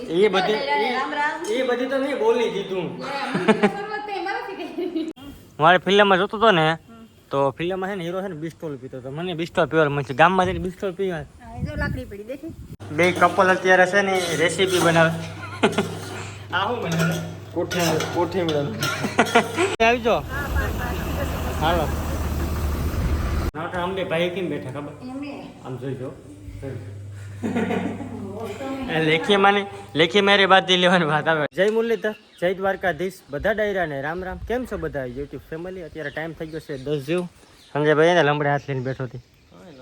એ બધી તો મેં બોલી દીધું. મારે ફિલ્મમાં જોતો હતો ને તો ફિલ્મમાં છે ને હીરો છે ને બિસ્ટોલ પીતો હતો. મને બિસ્ટોલ પીવા મળશે ગામમાં જઈને બિસ્ટોલ પીવા. બે કપલ અત્યારે છે ને રેસીપી બનાવે. આ શું બનાવે? કોઠી આવી જાઓ. હાલો આમ બે ભાઈ કેમ બેઠા ખબર? આમ જોઈજો. લેખી મારી બાદ લેવાની વાત આવે. જય મુરલીધર, જય દ્વારકાધીશ, બધા ડાયરાને રામ રામ. કેમ છો બધા યુટ્યુબ ફેમિલી? અત્યારે ટાઈમ થઈ ગયો છે 10 જેવું. સંજયભાઈ ને લંબડે હાથ લઈને બેઠો હતી.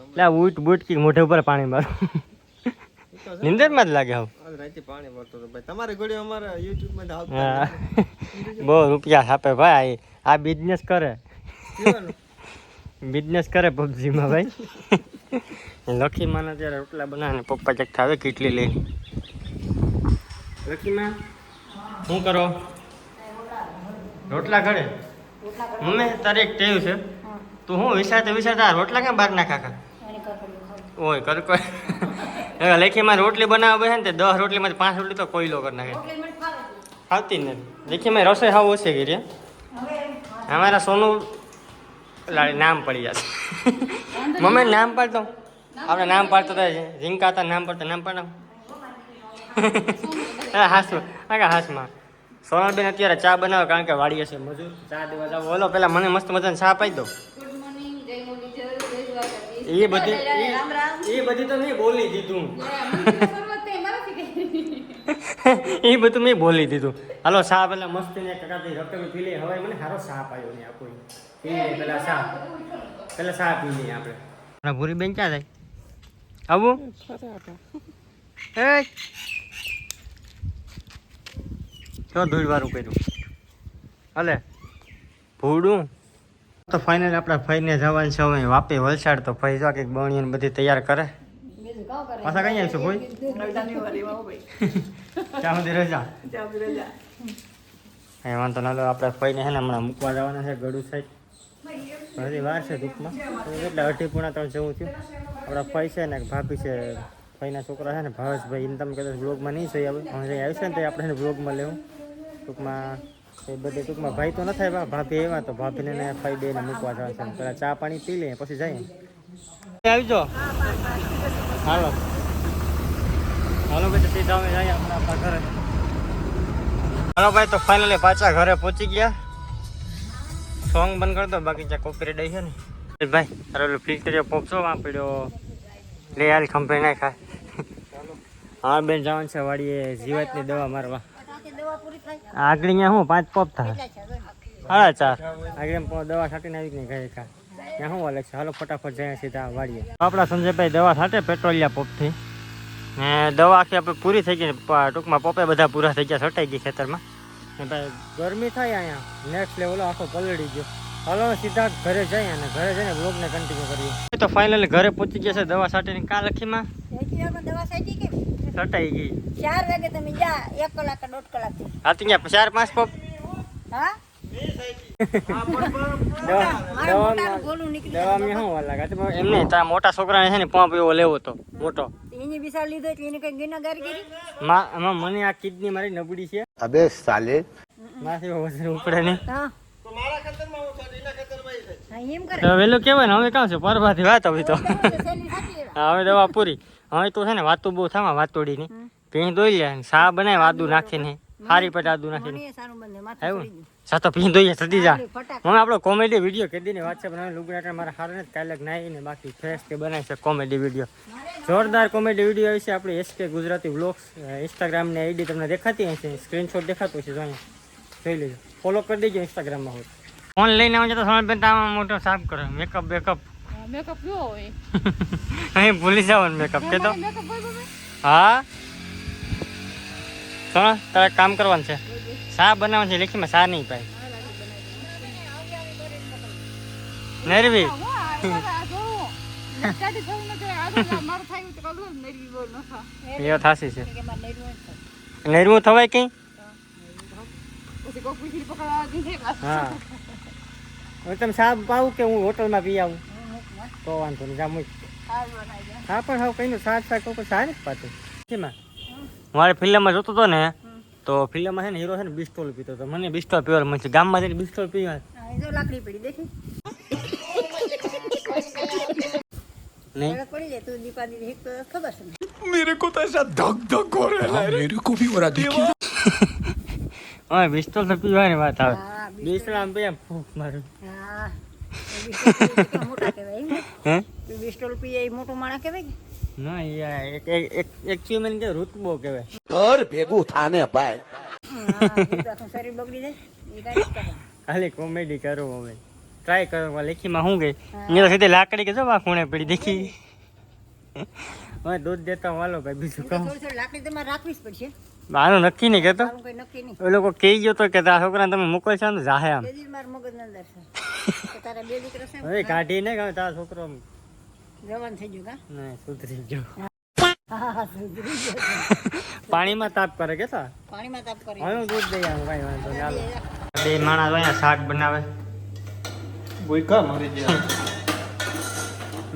એટલે ઉઠ બુટ કી મોઢે ઉપર પાણી મારું. નિંદરમાં જ લાગે હવે. પાણી મારતો હતો ભાઈ. તમારી ગોળી અમારા યુટ્યુબમાં આવતા. બહુ રૂપિયા છાપે ભાઈ. આ બિઝનેસ કરે. બિઝનેસ કરે પબજીમાં ભાઈ. લખીમાં અત્યારે રોટલા બનાવે પપ્પા ચકતા આવે કેટલી લઈને. લખીમાં શું કરો? રોટલા ઘડે. મમ્મી તારે એક ટેવ છે, તું હું વિચારતા રોટલા ક્યાં બહાર ના ખાખા ઓય કર લેખીમાં રોટલી બનાવવા બેસે ને તે 10 રોટલીમાંથી 5 રોટલી તો કોઈલો કરી નાખે. ખાતી નથી. લેખીમાં રસોઈ હાવ ઓછી કરી. અમારા સોનું નામ પડી જશે. મમ્મી નામ પાડતો આપણે નામ પાડતો ઝીંકા હતા નામ પાડતા નામ પાડો. હાસમાં હાસમાં સોનલબેન અત્યારે ચા બનાવે કારણ કે વાડીએ છે મજૂર. ચા દેવા જાવ. બોલો પેલા મને મસ્ત મજાની ચા પાઈ દો. એ બધી તો મેં બોલી દીધું. એ બધું મેં બોલી દીધું. હાલો ચા પેલા મસ્ત ને કકાથી રકમ પી લે. હવે મને સારો ચા પાયો ને આપો પેલા ચા પી લઈએ આપણે. ભૂરી બેન ક્યાં જાય? આવું શું ધૂળવાળું કર્યું? હલે ભૂડું તો ફાઇનલ આપણા ફઈને જવાનું છે હવે વાપી વલસાડ. તો ફઈ જો કંઈક બણીને બધી તૈયાર કરે. પાછા કઈ આવીશું કોઈ? ક્યાં સુધી રજા? એ વાંધો ના લો. આપણે ફઈને છે ને હમણાં મૂકવા જવાના છે ગળું સાઈડ. હજી વાર છે ટૂંકમાં એટલે 2:30 જેવું થયું. આપણા ફઈ છે ને ભાભી છે ફઈના છોકરા છે ને ભાવેશભાઈ એને તમે કદાચ બ્લોગમાં નહીં સહી આવે. હવે આવશે ને તો આપણે એને બ્લોગમાં લેવું. ટૂંકમાં એ બધે ટૂંકમાં ભાઈ તો ન થાય ભાભી એવા તો ભાભીને ફઈ બેને મૂકવા જવા છે. પેલા ચા પાણી પી લઈએ પછી જઈએ. આવી જાઓ. હાલો ભાઈ તો સીધા અમે જઈએ આપણા ઘરે. હાલો ભાઈ તો ફાઇનલી પાછા ઘરે પહોંચી ગયા. સોંગ બંધ કરી દો બાકી જ્યાં કોપીરાઇટ આવી છે ને ભાઈ. અરે ફિલ્ટર પોપસો વાં પડ્યો લે યાર ખંભે ના ખાય. હા બેન જવાનું છે વાડીએ જીવાતની દવા મારવા. આગળ અહીંયા શું 5 પોપ થાય 4:30 આગળ દવા છાંટીને આવી નહીં ઘરે ખા ત્યાં શું વાલે છે. હાલો ફટાફટ જાય સીધા વાડીએ. આપણા સંજયભાઈ દવા છાંટે પેટ્રોલિયા પોપથી ને દવા આખી આપણે પૂરી થઈ ગઈ. ટૂંકમાં પોપે બધા પૂરા થઈ ગયા છટાઈ ગઈ ખેતરમાં. ને ભાઈ ગરમી થાય અહીંયા નેક્સ્ટ લેવલ આખો પલળી ગયો. હાલો સીધા ઘરે જઈએ અને ઘરે જઈને બ્લોગને કન્ટિન્યુ કરીએ. તો ફાઇનલી ઘરે પહોંચી ગયા છે દવા છાંટીને. કા લખીમાં દવા છાંટી કે છટાઈ ગઈ 4 વાગે તમે જા 1 કલાક 1.5 કલાક હા ત્યાં 4-5 પોપ હા એમને તારા મોટા છોકરાને છે ને પંપ એવો લેવો તો મોટો એને વિશાળ લીધો એટલે એને કઈ ગુનેગારી કરી. મને આ કિડની મારી નબળી છે. અબે સાલે માથી વજન ઉપડે નહીં. વેલું કેવાય ને હવે કામ છે પરભાથી વાત હવે તો હવે દવા પૂરી. હવે તો છે ને વાતું બહુ થાવા વાતોડી ની પી દોઈ લે સા બનાવે આદુ નાખીને હારી પેટ આદુ નાખીને આવ્યું સાતો પી દોઈએ સદી જા. હું આપણો કોમેડી વિડીયો કે દીને વોટ્સએપ બનાવી લુગડા મારા હારું ને કાલે નાઈ ને બાકી ફ્રેશ કે બનાવી છે કોમેડી વિડીયો. જોરદાર કોમેડી વિડીયો આવી છે આપણી SK ગુજરાતી વ્લોગ્સ ઇન્સ્ટાગ્રામ ની આઈડી તમને દેખાતી હશે. સ્ક્રીનશોટ દેખાતો હશે જોઈ લેજો. ફોલો કરી દેજો ઇન્સ્ટાગ્રામમાં હોય. ફોન લઈને આવજો તો સોનલબેન તામાં મોટો સાફ કરો. મેકઅપ મેકઅપ કેવો હોય અહીં ભૂલી જાવ ને મેકઅપ કે તો હા સોના તારે કામ કરવાનું છે. શા બનાવવાનું છે લેખીમાં શા નહીં પાય નરવી એ થાસી છે. નરવું થવાય કઈ હા તમે શા પાવું કે હું હોટલમાં પી આવું તો વાંધો નહીં જામું. હા પણ હવે કઈ નું શાક કોઈ સાર જ પાતું શેમાં મારે ફિલ્મમાં જોતો હતો ને તો ફિલ્મમાં છે ને હીરો છે ને બિસ્ટોલ પીતો હતો. મને બિસ્ટોલ પીવાનું મને ગામમાં જઈને બિસ્ટોલ પીવા લાકડી પડી દેખી નહીં પડી જાય તું દીપા દીદી એક તો ખબર છે मेरे को तो ऐसा धक धक हो रहा है मेरे को भी हो रहा देखिए હા બિસ્ટોલ તો પીવાની વાત આવે હા બિસ્ટોલ આમ પીએ ફૂંક મારું હા મોટા કહેવાય હે બિસ્ટોલ પીએ એ મોટો માણસ કહેવાય કે ના યાર એકચ્યુઅલી મને કે ઋતબો કહેવાય घर भेगू थाने पाए શરીર બગડી જાય એ કાંઈ કરે ખાલી કોમેડી કરું હવે ટ્રાય કરો લેખીમાં શું ગઈ અહીંયા સીધી લાકડી કે જો આ ખૂણે પડી દેખી હવે દૂધ દેતા વાલો ભાઈ બીજું કહું થોડી થોડી લાકડી તમારે રાખવી જ પડશે આનું નક્કી નહીં કહેતો મારું કઈ નક્કી નહીં એ લોકો કહી ગયો તો કે તારા છોકરાને તમે મોકલશો ને જાહે આમ બે દી મારા મગજ અંદર છે તારા બે દીકરા છે હવે કાઢી ને કહે તારા છોકરો જવાન થઈ ગયું કા નહીં સુધરી ગયો હા સુધરી ગયો પાણીમાં તાપ કરે કે તા પાણીમાં તાપ કરે હવે હું દૂધ દઈ આવું કાંઈ વાંધો નહીં હાલો. બે માણસ અહીંયા શાક બનાવે बोईका मारी दिया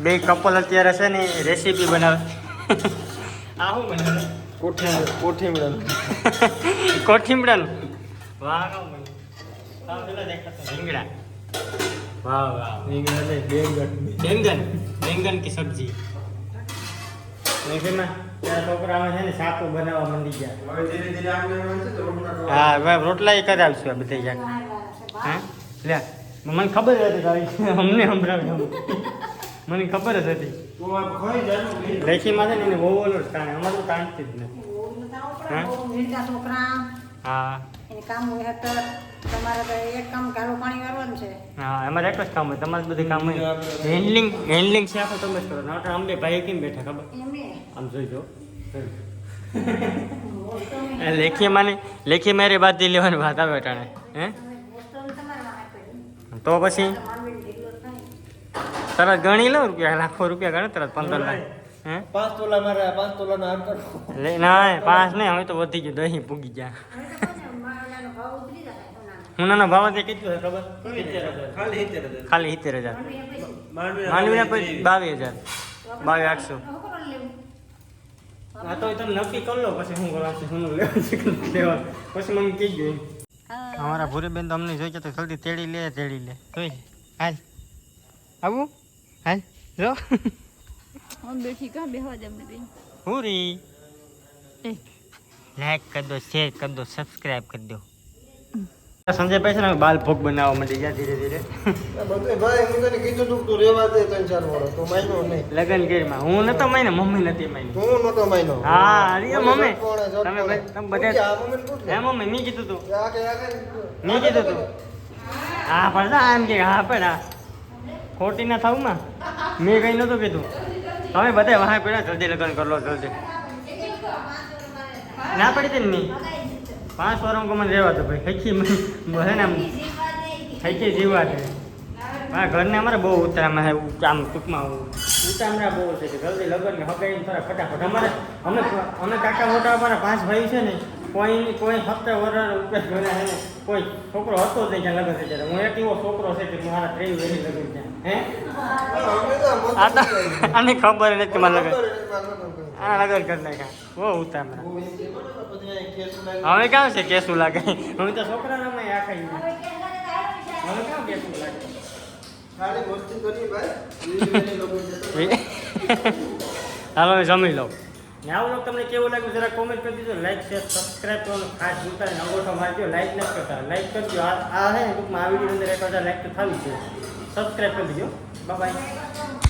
બે કપલ અત્યારે છે ને રેસીપી બનાવે આ શું બનાવે कोठी में કોઠીમડાનું વાહ સાવ પેલા દેખાતા રીંગણા વાહ વાહ બેંગન કી સબ્જી મેં ત્યાં છોકરાઓ છે ને સાપુ બનાવવા માંડી ગયા धीरे धीरे आगे હા હવે રોટલા એ કરાવશું આ બધા જાત હા લે મને ખબર જ હતી તારી અમને સંભળાવી મને ખબર જ હતી तो आप खोई जानो લેખીમાં છે ને એને બહુ ઓલું તાણે અમારું તાણતી જ નથી હા? નિર્દા છોકરા હા એને કામ હોય હેતર તમારે તો એક કામ ગાળું પાણી વાળવાનું છે હા અમારે એક જ કામ હોય તમારે બધું કામ હોય હેન્ડલિંગ છે આપણે તમે જ કરો નાટો આમ બે ભાઈ કેમ બેઠા ખબર એમને આમ જોઈજો લેખી મારી બાદ લેવાની વાત આવે ટાણે હે તો પછી તરત ગણી લો રૂપિયા લાખો રૂપિયા ગણે તરત 15 લાખ હે 5 तोला मारा 5 तोला ना अंतर લે ના 5 નહીં હવે તો વધી ગયું દહીં પૂગી ગયા હુનાનો ભાવ તે કેટલું છે ખબર 70000 खाली 70000 ખાલી 70000 માંડવીના પછી 22000 22800 હા તો તમે નક્કી કરી લો પછી શું કરવાનું છે શું લેવાનું છે કે નથી લેવાનું પછી મને કહેજો એમ અમારા ભૂરી બેન તો અમને જોઈ કે તો જલ્દી તેડી લે જોઈ હાલ આવું હાલ જો હું બેઠી કા બેહવા જમને બેન ભૂરી લાઈક કરી દો શેર કરી દો સબસ્ક્રાઇબ કરી દો સંજય ભાઈ છે ને બાલ ભોગ બનાવવા માંડી ગયા ધીરે ધીરે બધે ભાઈ હું તને કીધું તું તું રેવા દે 3-4 વર્ષ તો માયનો નહીં લગન કરીમાં હું નતો માઈને મમ્મી નથી માઈને તું નતો માયનો હા અરે મમ્મી કોણે જોત તમે કોણે? તમે બધા આ મમ્મીને પૂછ લે હે મમ્મી મેં કીધું તું આગે મેં કીધું તું હા પણ ના એમ કે હા પણ હા ખોટી ના થવું માં મેં કઈ નતું કીધું તમે બધા વાહ પડ્યા જલ્દી લગ્ન કરી લો જલ્દી ના પડી હતી ને મેં 5 વર્ષ મને રહેવા દો ભાઈ હૈકી મને ને આમ હૈકી જીવવા છે મારા ઘરને અમારે બહુ ઉતારામાં છે આમ ટૂંકમાં ઉતામળા બહુ છે જલ્દી લગ્ન હગાઈને થોડા ફટાફટ અમે કાકા મોટા અમારા 5 ભાઈ છે ને કોઈ 70 વર્ષ ઉપર ઘરે છે ને કોઈ છોકરો હતો જ નહીં જ્યાં લગ્ન થઈ જાય હું એક એવો છોકરો છે કે મારા 3 વેલી લગ્ન ત્યાં હે આ તો આને ખબર નથી મારા લગ્ન આ લગ્ન કરી નાખ્યા બહુ ઉતામળા હવે ક્યાં છે કેસું લાગે હવે તો છોકરાના માં આ ખાઈ હવે ક્યાં કેસું લાગે ખાલી મસ્તી કરી ભાઈ ધીરે લોકો હાલો હવે જમી લો ને આવું લોકો તમને કેવું લાગ્યું જરા કોમેન્ટ કરી દીધો લાઈક શેર સબસ્ક્રાઈબ કરવાનું ખાસ ભૂલતા નહીં અંગોઠો મારજો લાઈક નથી કરતા લાઈક કરજો આ છે ને ટૂંકમાં આ વિડીયો અંદર 1000 લાઈક તો થવી છે સબસ્ક્રાઈબ કરી દીજો બાય બાય